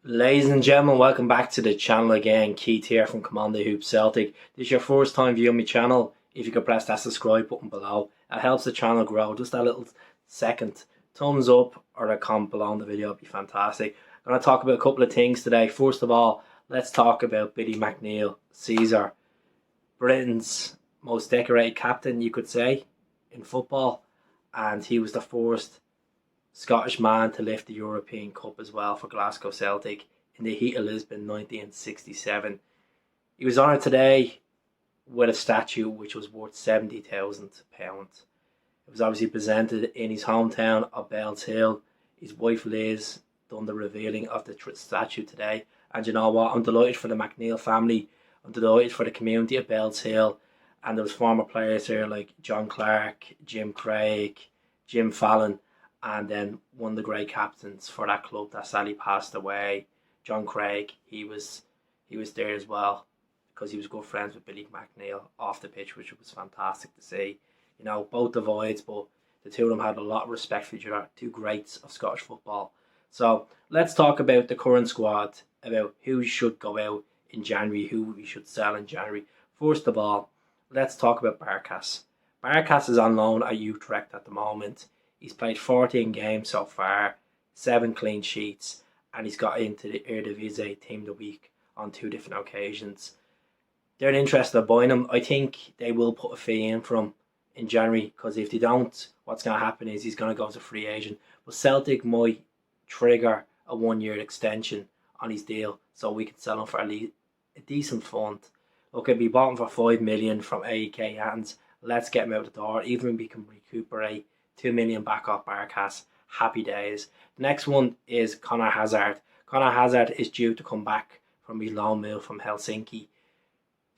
Ladies and gentlemen, welcome back to the channel again. Keith here from Commander Hoop Celtic. This is your first time viewing my channel. If you could press that subscribe button below, it helps the channel grow. Just that little second thumbs up or a comment below on the video would be fantastic. I'm going to talk about a couple of things today. First of all, let's talk about Billy McNeil, Caesar, Britain's most decorated captain, you could say, in football, and he was the first Scottish man to lift the European Cup as well for Glasgow Celtic in the heat of Lisbon 1967. He was honoured today with a statue which was worth £70,000. It was obviously presented in his hometown of Bellshill. His wife Liz done the revealing of the statue today, and you know what, I'm delighted for the McNeil family. I'm delighted for the community of Bellshill, and there was former players here like John Clark, Jim Craig, Jim Fallon, and then one of the great captains for that club that sadly passed away, John Craig. He was there as well because he was good friends with Billy McNeil off the pitch, which was fantastic to see. You know, both divides, but the two of them had a lot of respect for each other. Two greats of Scottish football. So let's talk about the current squad, about who should go out in January, who we should sell in January. First of all, let's talk about Barkas. Barkas is on loan at Utrecht at the moment. He's played 14 games so far, 7 clean sheets, and he's got into the Eredivisie Team of the Week on 2 different occasions. They're interested in buying him. I think they will put a fee in for him in January, because if they don't, what's going to happen is he's going to go as a free agent. But Celtic might trigger a 1-year extension on his deal so we can sell him for a decent fund. Look, if we bought him for 5 million from AEK hands, let's get him out the door. Even if we can recuperate 2 million back off Barkas, happy days. The next one is Conor Hazard. Conor Hazard is due to come back from his loan move from Helsinki.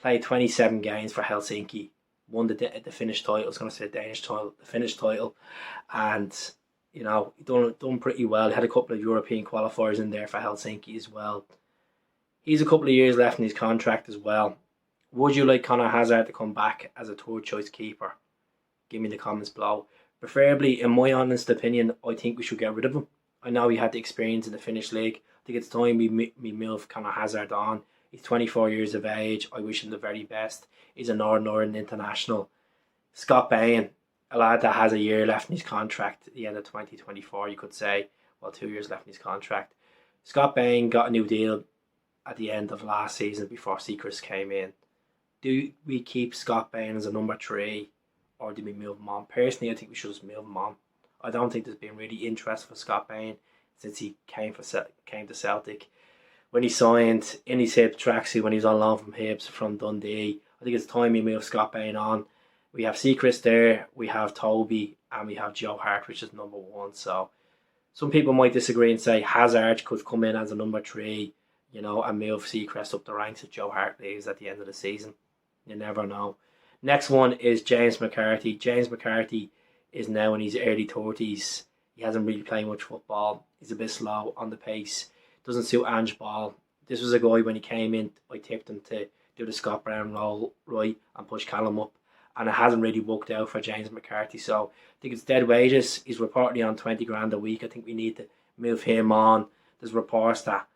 Played 27 games for Helsinki. Won the Finnish title. I was going to say the Danish title, the Finnish title. And, you know, he done pretty well. He had a couple of European qualifiers in there for Helsinki as well. He's a couple of years left in his contract as well. Would you like Conor Hazard to come back as a third choice keeper? Give me the comments below. Preferably, in my honest opinion, I think we should get rid of him. I know he had the experience in the Finnish league. I think it's time we move Conor Hazard on. He's 24 years of age. I wish him the very best. He's a Northern Ireland international. Scott Bain, a lad that has a year left in his contract at the end of 2024, you could say. Well, 2 years left in his contract. Scott Bain got a new deal at the end of last season before Seacrest came in. Do we keep Scott Bain as a number 3? Or do we move him on? Personally, I think we should just move him on. I don't think there's been really interest for Scott Bain since he came to Celtic. When he signed in his Hibs tracksuit, when he was on loan from Hibs from Dundee, I think it's time we move Scott Bain on. We have Seacrest there, we have Toby, and we have Joe Hart, which is number 1. So some people might disagree and say Hazard could come in as a number 3, you know, and move Seacrest up the ranks if Joe Hart leaves at the end of the season. You never know. Next one is James McCarthy. James McCarthy is now in his early 30s. He hasn't really played much football. He's a bit slow on the pace. Doesn't suit Ange ball. This was a guy, when he came in, I tipped him to do the Scott Brown role right and push Callum up. And it hasn't really worked out for James McCarthy. So I think it's dead wages. He's reportedly on 20 grand a week. I think we need to move him on. There's reports that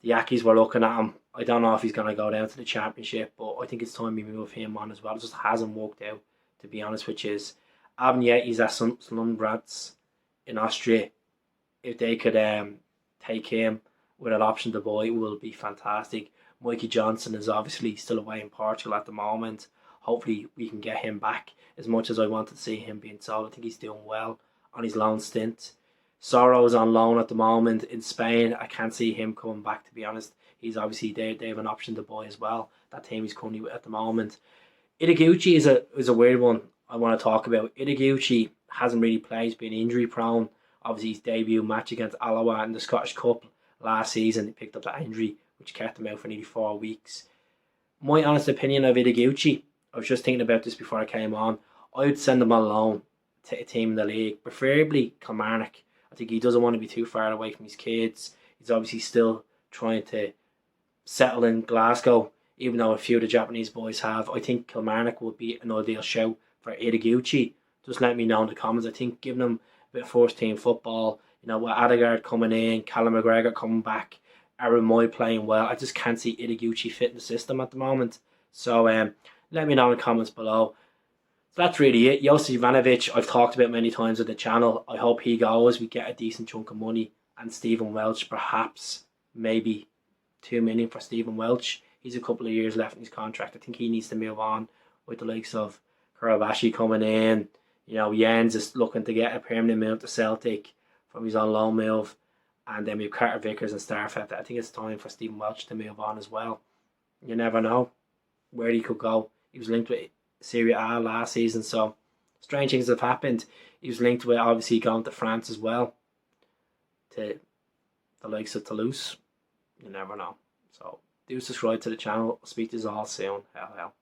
the Yankees were looking at him. I don't know if he's going to go down to the Championship, but I think it's time we move him on as well. It just hasn't worked out, to be honest, which is he's at Slumbrats in Austria. If they could take him with an option to buy, it will be fantastic. Mikey Johnson is obviously still away in Portugal at the moment. Hopefully we can get him back. As much as I want to see him being sold, I think he's doing well on his loan stint. Sorrow's on loan at the moment in Spain. I can't see him coming back, to be honest. He's obviously there. They have an option to buy as well. That team he's currently with at the moment. Ideguchi is a weird one I want to talk about. Ideguchi hasn't really played. He's been injury prone. Obviously his debut match against Alloa in the Scottish Cup last season, he picked up that injury which kept him out for nearly 4 weeks. My honest opinion of Ideguchi, I was just thinking about this before I came on. I would send him on loan to a team in the league, preferably Kilmarnock. I think he doesn't want to be too far away from his kids. He's obviously still trying to settle in Glasgow, even though a few of the Japanese boys have. I think Kilmarnock would be an ideal shout for Ideguchi. Just let me know in the comments. I think giving him a bit of first team football, you know, with Odegaard coming in, Callum McGregor coming back, Aramoy playing well. I just can't see Itaguchi fitting the system at the moment. So let me know in the comments below. So that's really it. Josip Ivanovic, I've talked about many times on the channel. I hope he goes. We get a decent chunk of money. And Stephen Welch, perhaps, maybe 2 million for Stephen Welch. He's a couple of years left in his contract. I think he needs to move on with the likes of Karabashi coming in. You know, Jens is looking to get a permanent move to Celtic from his on loan move. And then we have Carter Vickers and Starfelt. I think it's time for Stephen Welch to move on as well. You never know where he could go. He was linked with Serie A last season, so strange things have happened. He was linked with obviously going to France as well, to the likes of Toulouse. You never know. So do subscribe to the channel. I'll speak to you all soon. Hell.